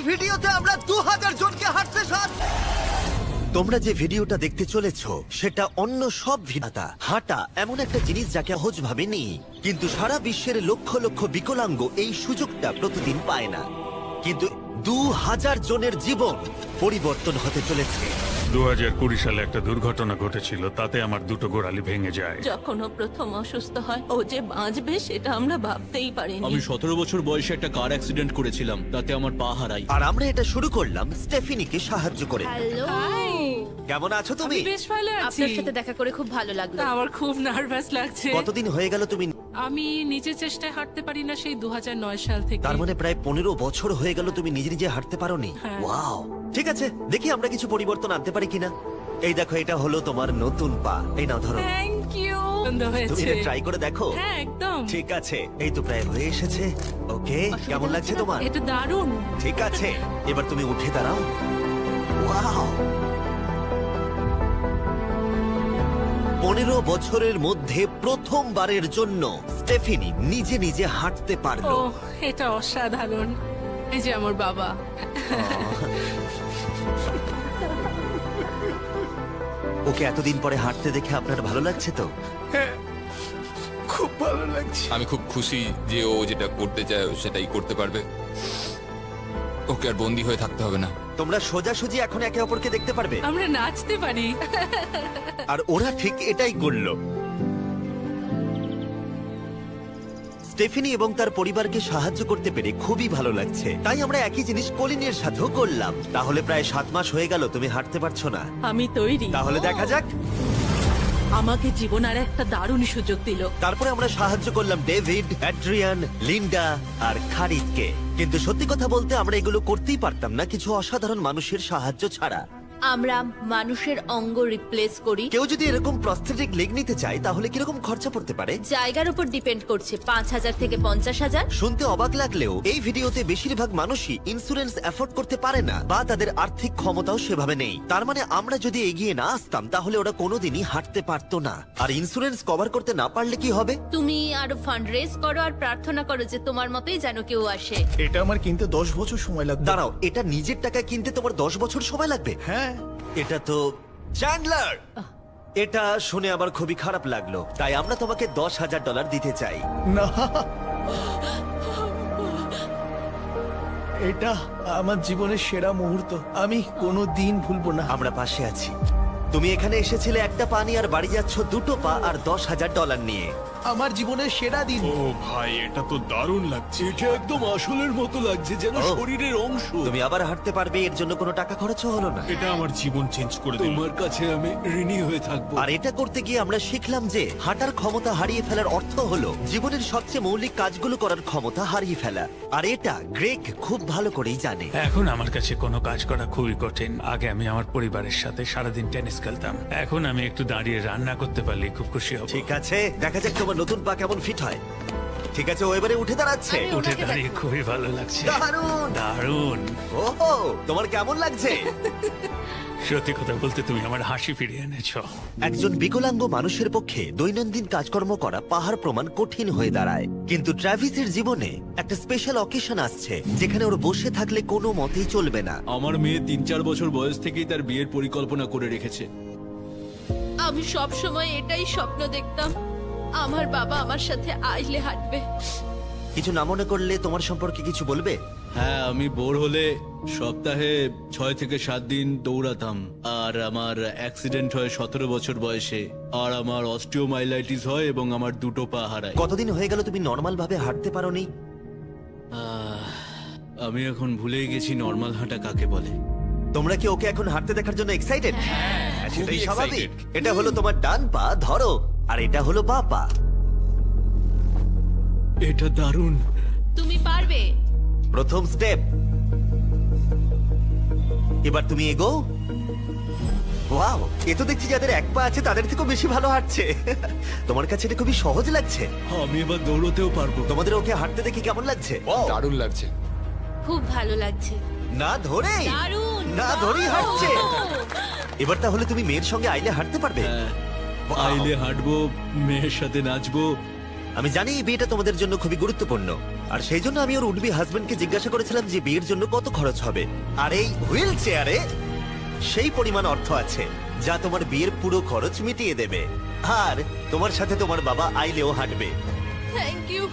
ভিডিওতে আমরা 2000 জনকে হাঁটতে সাহায্য। তোমরা যে ভিডিওটা দেখতে চলেছো সেটা অন্য সব ভিডিওটা হাঁটা এমন একটা জিনিস যাকে সহজ ভাবে নি, কিন্তু সারা বিশ্বের লক্ষ লক্ষ বিকলাঙ্গ এই সুযোগটা প্রতিদিন পায় না। কিন্তু 2000 জনের জীবন পরিবর্তন হতে চলেছে। 2020 সালে একটা দুর্ঘটনা ঘটেছিল, তাতে আমার দুটো গোড়ালি ভেঙে যায়। যখন ও প্রথম অসুস্থ হয়, ও যে বাঁচবে সেটা আমরা ভাবতেই পারিনি। আমি 17 বছর বয়সে একটা কার অ্যাক্সিডেন্ট করেছিলাম, তাতে আমার পা হারাই। আর আমরা এটা শুরু করলাম স্টেফিনিকে সাহায্য করে। হ্যালো, কেমন আছো তুমি? বেশ ভালো আছি। আপনার সাথে দেখা করে খুব ভালো লাগলো। আমার খুব নার্ভাস লাগছে। কতদিন হয়ে গেল তুমি? আমি নিজের চেষ্টায় হাঁটতে পারি না সেই 2009 সাল থেকে। তার মানে প্রায় 15 বছর হয়ে গেল তুমি নিজে নিজে হাঁটতে পারোনি। হ্যাঁ। ওয়াও, ঠিক আছে, দেখি আমরা কিছু পরিবর্তন আনতে পারি কিনা। এই দেখো, এটা হলো তোমার নতুন পা। এই নাও ধরো। Thank you. সুন্দর তুমি হয়েছে। এটা ট্রাই করে দেখো। হ্যাঁ, একদম। ঠিক আছে, এই তো প্রায় হয়ে এসেছে। ওকে, কেমন লাগছে তোমার? এটা দারুণ। ঠিক আছে, এবার তুমি উঠে দাঁড়াও। ওয়াও, 15 বছরের মধ্যে প্রথমবারের জন্য স্টেফিনি নিজে নিজে হাঁটতে ও, পারলো। এটা অসাধারণ। এই যে আমার বাবা। ওকে এতদিন পরে হাঁটতে দেখে আপনার ভালো লাগছে তো? আমি খুব খুশি যে ও যেটা করতে চায় ও সেটাই করতে পারবে। ওকে আর বন্দি হয়ে থাকতে হবে না। তোমরা সোজাসুজি এখন একে অপরকে দেখতে পারবে। আমরা নাচতে পারি। আর ওরা ঠিক এটাই করলো। স্টেফিনি এবং তার পরিবারকে সাহায্য করতে পেরে খুবই ভালো লাগছে। তাই আমরা একই জিনিস কলিনের সাথেও করলাম। তাহলে প্রায় 7 মাস হয়ে গেল তুমি হাঁটতে পারছো না। আমি তৈরি। তাহলে দেখা যাক। আমাকে জীবন আর একটা দারুণ সুযোগ দিল। তারপরে আমরা সাহায্য করলাম ডেভিড, অ্যাড্রিয়ান, লিন্ডা আর খারিদকে। কিন্তু সত্যি কথা বলতে আমরা এগুলো করতেই পারতাম না কিছু অসাধারণ মানুষের সাহায্য ছাড়া। আমরা মানুষের অঙ্গ রিপ্লেস করি। কেউ যদি এরকম প্রস্থেটিক লেগ নিতে চায় তাহলে কিরকম খরচা পড়তে পারে? জায়গার উপর ডিপেন্ড করছে, 5,000 থেকে 50,000। শুনতে অবাক লাগলেও এই ভিডিওতে বেশিরভাগ মানুষই ইন্স্যুরেন্স অ্যাফোর্ড করতে পারে না বা তাদের আর্থিক ক্ষমতাও সেভাবে নেই। তার মানে আমরা যদি এগিয়ে না আসতাম তাহলে ওরা কোনোদিনই হাঁটতে পারতো না। আর ইন্স্যুরেন্স কভার করতে না পারলে কি হবে? তুমি আরো ফান্ড রেজ করো আর প্রার্থনা করো যে তোমার মতোই যেন কেউ আসে। এটা আমার কিনতে 10 বছর সময় লাগবে। দাঁড়াও, এটা নিজের টাকায় কিনতে তোমার 10 বছর সময় লাগবে? হ্যাঁ, এটা তো চ্যান্ডলার। এটা শুনে আমার খুবই খারাপ লাগলো, তাই আমরা তোমাকে $10,000 দিতে চাই। না, এটা আমার জীবনের সেরা মুহূর্ত। আমি কোনো দিন ভুলবো না। আমরা পাশে আছি। তুমি এখানে এসেছিলে একটা পা নিয়ে আর বাড়ি যাচ্ছ দুটো পা আর $10,000 নিয়ে। আমার জীবনের সেরা দিন। ও ভাই, এটা তো দারুণ লাগছে। এটা একদম আসলের মতো লাগছে, যেন ও। শরীরের অংশ। তুমি আবার হাঁটতে পারবে, এর জন্য কোনো টাকা খরচও হলো না। এটা আমার জীবন চেঞ্জ করে দিল। তোমার কাছে আমি ঋণী হয়ে থাকবো। আর এটা করতে গিয়ে আমরা শিখলাম যে হাঁটার ক্ষমতা হারিয়ে ফেলার অর্থ হলো জীবনের সবচেয়ে মৌলিক কাজগুলো করার ক্ষমতা হারিয়ে ফেলা। আর এটা গ্রেগ খুব ভালো করেই জানে। এখন আমার কাছে কোনো কাজ করা খুবই কঠিন। আগে আমি আমার পরিবারের সাথে সারাদিন টেনিস খেলতাম, এখন আমি একটু দাঁড়িয়ে রান্না করতে পারলে খুব খুশি হব। ঠিক আছে, দেখা যাক তোমার নতুন পা কেমন ফিট হয়। ঠিক আছে, ও এবারে উঠে দাঁড়াচ্ছে। আমি উঠে ওনাকে দাঁড়িয়ে দেখো। খুবই ভালো লাগছে। দারুণ। দারুণ। ওহো, তোমার কেমন লাগছে? সত্যি কথা বলতে তুমি আমার হাসি ফিরিয়ে এনেছো। একজন বিকলাঙ্গ মানুষের পক্ষে দৈনন্দিন কাজকর্ম করা পাহাড় প্রমাণ কঠিন হয়ে দাঁড়ায়। কিন্তু ট্রাভিসের জীবনে একটা স্পেশাল অকেশন আসছে যেখানে ওর বসে থাকলে কোনো মতেই চলবে না। আমার মেয়ে 3-4 বছর বয়স থেকেই তার বিয়ের পরিকল্পনা করে রেখেছে। আমি সব সময় এটাই স্বপ্ন দেখতাম, আমার বাবা আমার সাথে আইলে হাঁটবে। কিছু না মনে করলে তোমার সম্পর্কে কিছু বলবে? হ্যাঁ, আমি বোর হলে সপ্তাহে 6 থেকে 7 দিন দৌড়াতাম। আর আমার অ্যাক্সিডেন্ট হয় 17 বছর বয়সে। আর আমার অস্টিওমাইলাইটিস হয় এবং আমার দুটো পা হারায়। কতদিন হয়ে গেল তুমি নর্মাল ভাবে হাঁটতে পারোনি? আমি এখন ভুলেই গেছি নর্মাল হাঁটা কাকে বলে। তোমরা কি ওকে এখন হাঁটতে দেখার জন্য এক্সাইটেড? সেটাই খুবই স্বাভাবিক। excited। এটা হলো তোমার ডান পা, ধরো, আর এটা হলো বাঁ পা। এটা দারুণ। তুমি পারবে। প্রথম স্টেপ। এবার তুমি এগো। ওয়াও, এ তো দেখছি যাদের এক পা আছে তাদের থেকেও বেশি ভালো হাঁটছে। তোমার কাছে এটা খুবই সহজ লাগছে। আমি এবার দৌড়তেও পারবো। তোমাদের ওকে হাঁটতে দেখে কেমন লাগছে? দারুণ লাগছে। খুব ভালো লাগছে। না ধরে, দারুণ, না ধরেই হাঁটছে। এবার তাহলে তুমি মেয়ের সঙ্গে আইলে হাঁটতে পারবে? হ্যাঁ, Wow! আইলে হাঁটবো, মেয়ের সাথে নাচবো। আমি জানি এই বিয়েটা তোমাদের জন্য খুবই গুরুত্বপূর্ণ, আর সেই জন্য আমি ওর উডবি হাজবেন্ডকে জিজ্ঞাসা করেছিলাম যে বিয়ের জন্য কত খরচ হবে। আর এই হুইল চেয়ারে সেই পরিমাণ অর্থ আছে যা তোমার বিয়ের পুরো খরচ মিটিয়ে দেবে। আর তোমার সাথে তোমার বাবা আইলেও হাঁটবে। Thank you.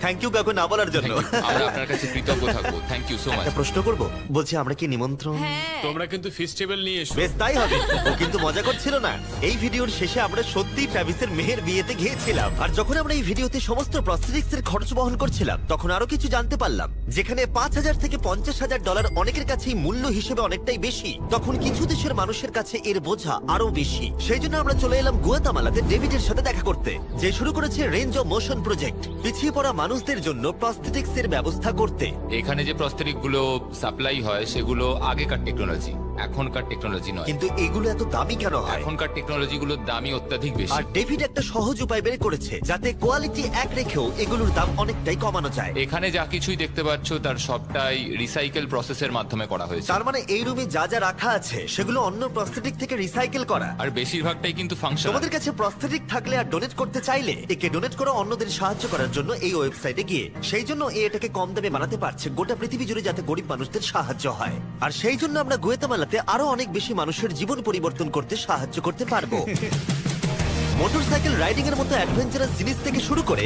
থ্যাংক ইউ কাকু না বলার জন্য। আমরা আপনার কাছে কৃতজ্ঞ থাকবো, থ্যাংক ইউ সো মাচ। একটা প্রশ্ন করব, বলছি আমরা কি নিমন্ত্রণ? হ্যাঁ, তোমরা কিন্তু ফেস্টিভ্যাল নিয়ে এসো। বেশ তাই হবে। ও কিন্তু মজা করছিল না। এই ভিডিওর শেষে আমরা সত্যি ট্রাভিসের মেহের বিয়েতে গিয়েছিলাম। আর যখন আমরা এই ভিডিওতে সমস্ত প্রস্থেটিক্স এর খরচ বহন করছিলাম, তখন আরো কিছু জানতে পারলাম। যেখানে $5,000 থেকে $50,000 অনেকের কাছেই মূল্য হিসেবে অনেকটাই বেশি, তখন কিছু দেশের মানুষের কাছে এর বোঝা আরো বেশি। সেই জন্য আমরা চলে এলাম গুয়াতামালাতে ডেভিডের সাথে দেখা করতে, যে শুরু করেছে রেঞ্জ অফ মোশন প্রজেক্ট, পিছিয়ে পড়া মানুষদের জন্য প্রস্থেটিক্স এর ব্যবস্থা করতে। এখানে যে প্রস্তরিক গুলো সাপ্লাই হয় সেগুলো আগেকার টেকনোলজি, এখনকার টেকনোলজি নয়। কিন্তু এগুলো এত দামি কেন হয়? এখনকার টেকনোলজি গুলোর দামই অত্যাধিক বেশি। আর ডেভিড একটা সহজ উপায় বের করেছে যাতে কোয়ালিটি এক রেখেও এগুলোর দাম অনেকটাই কমানো যায়। এখানে যা কিছুই দেখতে পাচ্ছ তার সবটাই রিসাইকেল প্রসেসের মাধ্যমে করা হয়েছে। তার মানে এই রুমে যা যা রাখা আছে সেগুলো অন্য প্রস্থেটিক থেকে রিসাইকেল করা। আর বেশিরভাগটাই কিন্তু ফাংশন। তোমাদের কাছে প্রস্থেটিক থাকলে আর ডোনেট করতে চাইলে একে ডোনেট করো অন্যদের সাহায্য করার জন্য এই ওয়েবসাইটে গিয়ে। সেই জন্য এটাকে কম দামে বানাতে পারছে গোটা পৃথিবী জুড়ে, যাতে গরিব মানুষদের সাহায্য হয়। আর সেই জন্য আমরা গুয়াতামালাতে আরো অনেক বেশি মানুষের জীবন পরিবর্তন করতে সাহায্য করতে পারবো। মোটরসাইকেল রাইডিং এর মতো অ্যাডভেঞ্চারাস জিনিস থেকে শুরু করে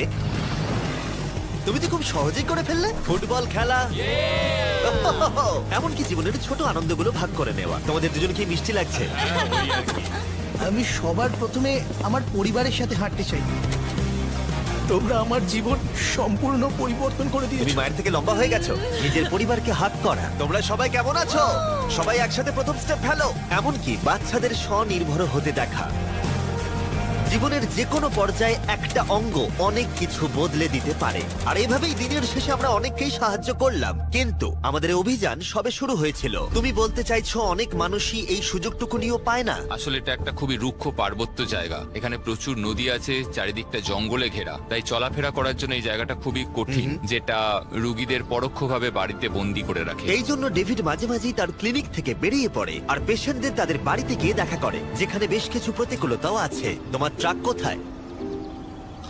তুমি তো খুব সহজেই করে ফেললে। ফুটবল খেলা, এমনকি জীবনের ছোট আনন্দগুলো ভাগ করে নেওয়া। তোমাদের দুজনকে মিষ্টি লাগছে? আমি সবার প্রথমে আমার পরিবারের সাথে হাঁটতে চাই। তোমরা আমার জীবন সম্পূর্ণ পরিবর্তন করে তুমি দিয়েছো। মায়ের থেকে লম্বা হয়ে গেছো। নিজের পরিবারকে হাত করা। তোমরা সবাই কেমন আছো? সবাই একসাথে প্রথম স্টেপ ফেলো। এমনকি বাচ্চাদের স্বনির্ভর হতে দেখা। জীবনের যে কোনো পর্যায়ে একটা অঙ্গ অনেক কিছু বদলে দিতে পারে। আর এইভাবেই দিনের শেষে আমরা অনেককেই সাহায্য করলাম, কিন্তু আমাদের অভিযান সবে শুরু হয়েছিল। তুমি বলতে চাইছো অনেক মানুষই এই সুযোগটুকু নিয়েও পায় না? আসলে এটা একটা খুবই রুক্ষ পার্বত্য জায়গা। এখানে প্রচুর নদী আছে, চারিদিকটা জঙ্গলে ঘেরা, তাই চলাফেরা করার জন্য এই জায়গাটা খুবই কঠিন, যেটা রুগীদের পরোক্ষভাবে বাড়িতে বন্দি করে রাখে। এই জন্য ডেভিড মাঝে মাঝেই তার ক্লিনিক থেকে বেরিয়ে পড়ে আর পেশেন্টদের তাদের বাড়িতে গিয়ে দেখা করে, যেখানে বেশ কিছু প্রতিকূলতাও আছে। তোমার ট্রাক কোথায়?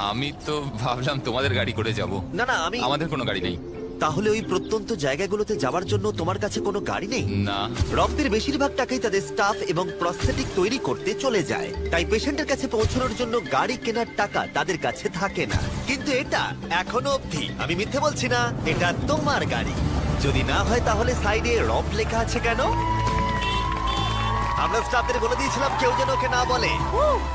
আমি তো ভাবলাম তোমাদের গাড়ি করে যাব। না না, আমাদের কোনো গাড়ি নেই। তাহলে ওই প্রত্যন্ত জায়গাগুলোতে যাওয়ার জন্য তোমার কাছে কোনো গাড়ি নেই? না। রক্তের বেশিরভাগ টাকাই তাদের স্টাফ এবং প্রস্থেটিক তৈরি করতে চলে যায়, তাই পেশেন্টের কাছে পৌঁছানোর জন্য গাড়ি কেনার টাকা তাদের কাছে থাকে না। কিন্তু এটা এখনো অবধি, আমি মিথ্যে বলছি না, এটা তোমার গাড়ি। যদি না হয় তাহলে সাইডে রব লেখা আছে কেন? আমরা স্টাফদের বলে দিয়েছিলাম কেউ যেন ওকে না বলে।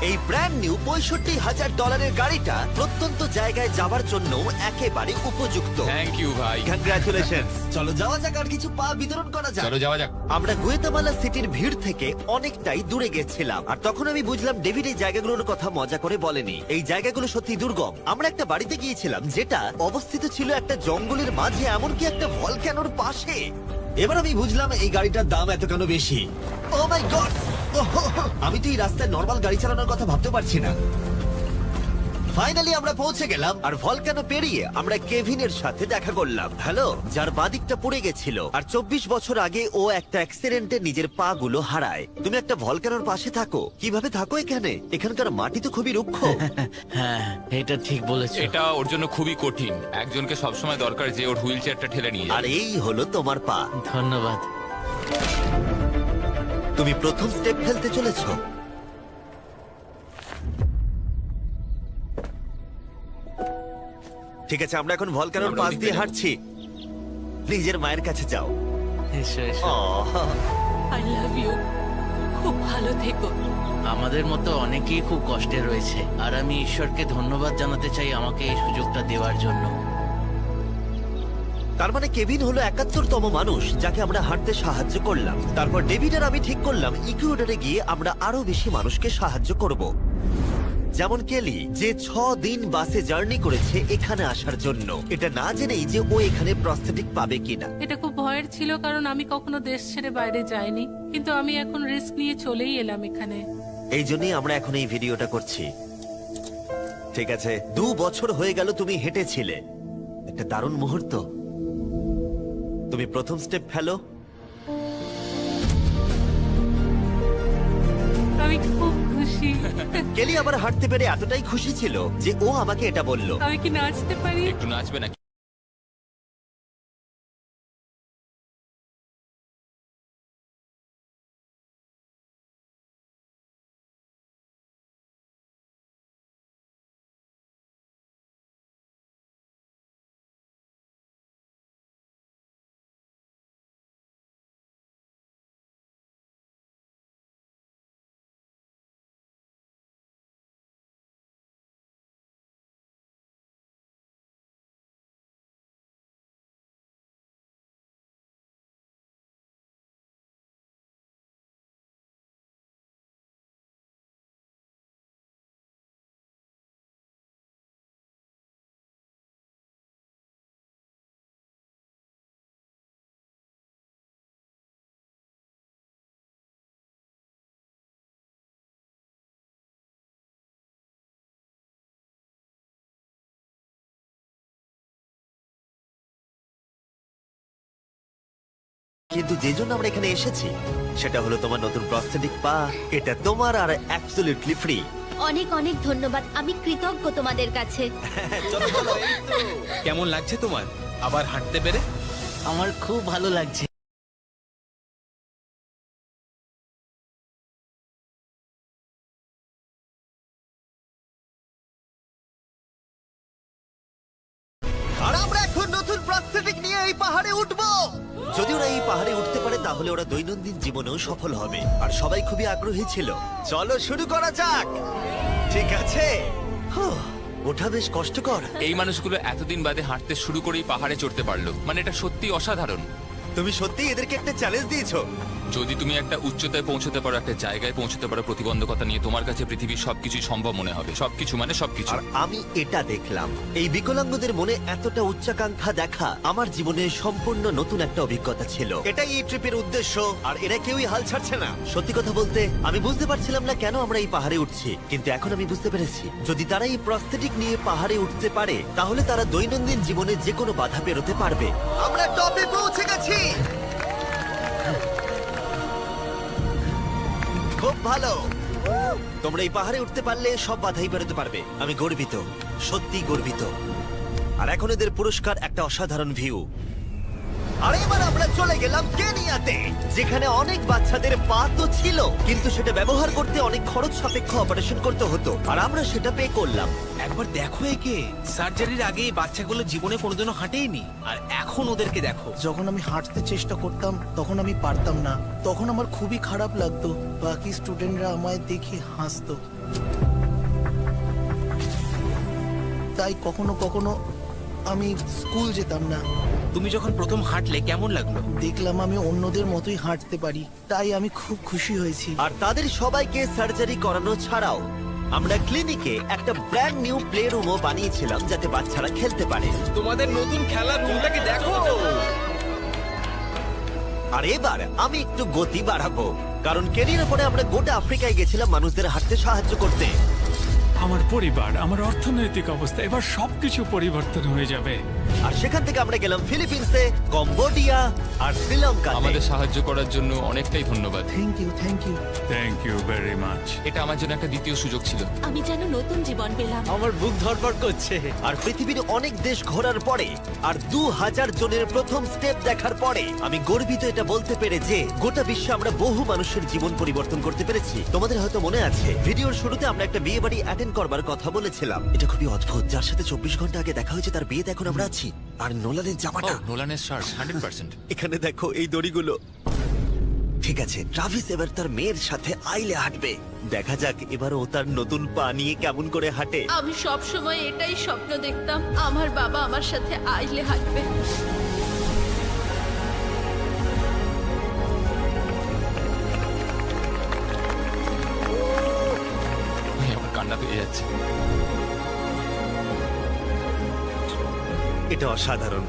এই ব্র্যান্ড নিউ $65,000 গাড়িটা প্রত্যন্ত জায়গায় যাওয়ার জন্য একেবারে উপযুক্ত। থ্যাংক ইউ ভাই। কংগ্রাচুলেশন। চলো যাওয়া যাক, আর কিছু পা বিতরণ করা যাক। চলো যাওয়া যাক। আমরা গুয়েতামালা সিটির ভিড় থেকে অনেকটাই দূরে গেছিলাম, আর তখন আমি বুঝলাম ডেভিড এই জায়গাগুলোর কথা মজা করে বলেনি। এই জায়গাগুলো সত্যি দুর্গম। আমরা একটা বাড়িতে গিয়েছিলাম যেটা অবস্থিত ছিল একটা জঙ্গলের মাঝে, এমনকি একটা ভলক্যানোর পাশে। এবার আমি বুঝলাম এই গাড়িটার দাম এত কেন বেশি। ও মাই গড! আমি তো এই রাস্তায় নরমাল গাড়ি চালানোর কথা ভাবতে পারছি না। ফাইনালি আমরা পৌঁছে গেলাম, আর ভলকানো পেরিয়ে আমরা কেভিনের সাথে দেখা করলাম। হ্যালো, যার বাদিকটা পড়ে গেছিল, আর 24 বছর আগে ও একটা অ্যাক্সিডেন্টে নিজের পা গুলো হারায়। তুমি একটা ভলকানোর পাশে থাকো, কিভাবে থাকো এখানে? এখানকার মাটি তো খুবই রুক্ষ। হ্যাঁ, এটা ঠিক বলেছো। এটা ওর জন্য খুবই কঠিন। একজনকে সবসময় দরকার যে ওর হুইল চেয়ারটা ঠেলে নিয়ে আর যায়। এই হলো তোমার পা। ধন্যবাদ। তুমি প্রথম স্টেপ ফেলতে চলেছো। ঠিক আছে, আমরা এখন ভলকানোর আমরা পাশ ওদিকে দিয়ে যাবো। হাঁটছি। নিজের মায়ের কাছে যাও। এসো এসো। আহ, আই লাভ ইউ। খুব ভালো থেকো। আমাদের মতো অনেকেই খুব কষ্টে রয়েছে, আর আমি ঈশ্বরকে ধন্যবাদ জানাতে চাই আমাকে এই সুযোগটা দেওয়ার জন্য। তার মানে কেভিন হলো 71তম মানুষ যাকে আমরা হাঁটতে সাহায্য করলাম। তারপর ডেভিড আর আমি ঠিক করলাম ইকুয়েডরে গিয়ে আমরা আরো বেশি মানুষকে সাহায্য করব, যেমন কেলি, যে 6 দিন বাসে জার্নি করেছে এখানে আসার জন্য, এটা না জেনেই যে ও এখানে প্রস্থেটিক পাবে কিনা। এটা খুব ভয়ের ছিল, কারণ আমি কখনো দেশ ছেড়ে বাইরে যাইনি, কিন্তু আমি এখন রিস্ক নিয়ে চলেই এলাম এখানে। এই জন্যই আমরা এখন এই ভিডিওটা করছি। ঠিক আছে, 2 বছর হয়ে গেল তুমি হেঁটেছিলে, একটা দারুণ মুহূর্ত। তুমি প্রথম স্টেপ ফেলো। আমি আমি খুব খুশি। কেলি আবার হাঁটতে পেরে এতটাই খুশি ছিল যে ও আমাকে এটা বলল। আমি কি নাচতে পারি? একটু নাচবে নাকি? কিন্তু যে জন্য আমরা এখানে এসেছি সেটা হলো তোমার নতুন প্রস্থেটিক পা। এটা তোমার আর অ্যাবসলিউটলি ফ্রি। অনেক অনেক ধন্যবাদ, আমি কৃতজ্ঞ তোমাদের কাছে। কেমন লাগছে তোমার আবার হাঁটতে পেরে? আমার খুব ভালো লাগছে। আর আমরা এখন নতুন প্রস্থেটিক নিয়ে এই পাহাড়ে উঠবো। যদি ওরা এই পাহাড়ে উঠতে পারে তাহলে ওরা দৈনন্দিন জীবনেও সফল হবে। আর সবাই খুবই আগ্রহী ছিল। চলো শুরু করা যাক। ঠিক আছে। হুঁ, ওঠা বেশ কষ্টকর। এই মানুষগুলো এতদিন বাদে হাঁটতে শুরু করেই পাহাড়ে চড়তে পারলো, মানে এটা সত্যি অসাধারণ। তুমি সত্যি এদেরকে একটা চ্যালেঞ্জ দিয়েছো। যদি তুমি একটা উচ্চতায় পৌঁছতে পারো, একটা জায়গায় পৌঁছতে পারো, প্রতিবন্ধকতা নিয়ে তোমার কাছে পৃথিবীর সবকিছুই সম্ভব মনে হবে। সবকিছু মানে সবকিছু। আর আমি এটা দেখলাম, এই বিকলাঙ্গদের মনে এতটা উচ্চাকাঙ্ক্ষা দেখা আমার জীবনে সম্পূর্ণ নতুন একটা অভিজ্ঞতা ছিল। এটাই এই ট্রিপের উদ্দেশ্য। আর এরা কেউই হাল ছাড়ছে না। সত্যি কথা বলতে আমি বুঝতে পারছিলাম না কেন আমরা এই পাহাড়ে উঠছি, কিন্তু এখন আমি বুঝতে পেরেছি যদি তারা এই প্রস্থেটিক নিয়ে পাহাড়ে উঠতে পারে তাহলে তারা দৈনন্দিন জীবনে যে কোনো বাধা পেরোতে পারবে। আমরা টপে পৌঁছে গেছি। খুব ভালো। তোমরা এই পাহাড়ে উঠতে পারলে সব বাধাই পেরোতে পারবে। আমি গর্বিত, সত্যি গর্বিত। আর এখন এদের পুরস্কার একটা অসাধারণ ভিউ। আর এবার আমরা চলে গেলাম কেনিয়াতে, যেখানে অনেক বাচ্চাদের পা তো ছিল কিন্তু সেটা ব্যবহার করতে অনেক খরচ সাপেক্ষ অপারেশন করতে হতো। আর আমরা সেটা পে করলাম। একবার দেখো একে, সার্জারির আগে এই বাচ্চাগুলো জীবনে কোনোদিনও হাঁটেইনি, আর এখন ওদেরকে দেখো। যখন আমি হাঁটতে চেষ্টা করতাম তখন আমি পারতাম না, তখন আমার খুবই খারাপ লাগতো। বাকি স্টুডেন্টরা আমায় দেখে হাসতো। তাই কখনো কখনো আমি স্কুল যেতাম না। তুমি যখন প্রথম হাঁটলে কেমন লাগলো? দেখলাম আমি অন্যদের মতোই হাঁটতে পারি, তাই আমি খুব খুশি হয়েছি। আর তাদের সবাইকে সার্জারি করানো ছাড়াও আমরা ক্লিনিকে একটা ব্র্যান্ড নিউ প্লে রুমও বানিয়েছিলাম যাতে বাচ্চারা খেলতে পারে। তোমাদের নতুন খেলার রুমটাকে দেখো। আর এবার আমি একটু গতি বাড়াবো, কারণ কেনিয়ার পরে আমরা গোটা আফ্রিকায় গেছিলাম মানুষদের হাঁটতে সাহায্য করতে। আমার পরিবার, আমার অর্থনৈতিক অবস্থা, এবার সবকিছু পরিবর্তন হয়ে যাবে। আর সেখান থেকে আমরা গেলাম ফিলিপিন্সে, কম্বোডিয়া আর শ্রীলঙ্কা। আমাদের সাহায্য করার জন্য অনেকটাই ধন্যবাদ। Thank you, thank you. Thank you very much. এটা আমার জন্য একটা দ্বিতীয় সুযোগ ছিল। আমি যেন নতুন জীবন পেলাম। আমার বুক ধড়ফড় করছে। আর পৃথিবীর অনেক দেশ ঘোরার পরে আর 2000 জনের প্রথম স্টেপ দেখার পরে আমি গর্বিত এটা বলতে পেরে যে গোটা বিশ্বে আমরা বহু মানুষের জীবন পরিবর্তন করতে পেরেছি। তোমাদের হয়তো মনে আছে ভিডিওর শুরুতে আমরা একটা বিয়ে বাড়ি অ্যাটেন্ড করবার কথা বলেছিলাম। এটা খুবই অদ্ভুত, যার সাথে 24 ঘন্টা আগে দেখা হয়েছে তার বিয়েতে এখন আমরা আছি। আর নোলানের জামাটা, নোলানের শার্ট 100%। এখানে দেখো এই দড়িগুলো। ঠিক আছে, ট্রাভিস এবার তার মেয়ের সাথে আইলে হাঁটবে। দেখা যাক এবার ও তার নতুন পা নিয়ে কেমন করে হাঁটে। আমি সব সময় এটাই স্বপ্ন দেখতাম, আমার বাবা আমার সাথে আইলে হাঁটবে। আমার কান্না পেয়ে যাচ্ছে। এটা অসাধারণ।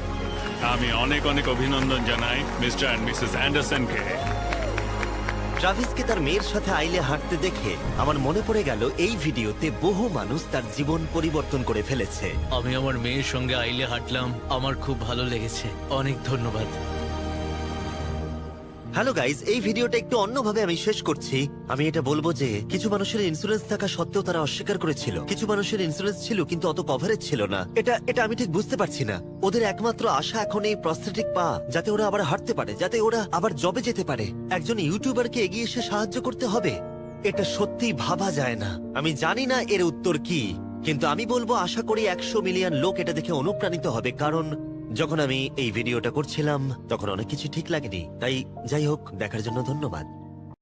আমি অনেক অনেক অভিনন্দন জানাই মিস্টার এন্ড মিসেস অ্যান্ডারসনকে। ট্রাভিসকে তার মেয়ের সাথে আইলে হাঁটতে দেখে আমার মনে পড়ে গেল এই ভিডিওতে বহু মানুষ তার জীবন পরিবর্তন করে ফেলেছে। আমি আমার মেয়ের সঙ্গে আইলে হাঁটলাম, আমার খুব ভালো লেগেছে। অনেক ধন্যবাদ। হ্যালো গাইজ, এই ভিডিওটা একটু অন্যভাবে আমি শেষ করছি। আমি এটা বলবো যে কিছু মানুষের ইন্স্যুরেন্স থাকা সত্ত্বেও তারা অস্বীকার করেছিল, কিছু মানুষের ইন্স্যুরেন্স ছিল কিন্তু অত কভারেজ ছিল না। এটা আমি ঠিক বুঝতে পারছি না। ওদের একমাত্র আশা এখন এই প্রস্থেটিক পা, যাতে ওরা আবার হাঁটতে পারে, যাতে ওরা আবার জবে যেতে পারে। একজন ইউটিউবারকে এগিয়ে এসে সাহায্য করতে হবে, এটা সত্যি ভাবা যায় না। আমি জানি না এর উত্তর কি, কিন্তু আমি বলবো আশা করি 100 মিলিয়ন লোক এটা দেখে অনুপ্রাণিত হবে। কারণ যখন আমি এই ভিডিওটা করছিলাম তখন অনেক কিছু ঠিক লাগেনি। তাই যাই হোক, দেখার জন্য ধন্যবাদ।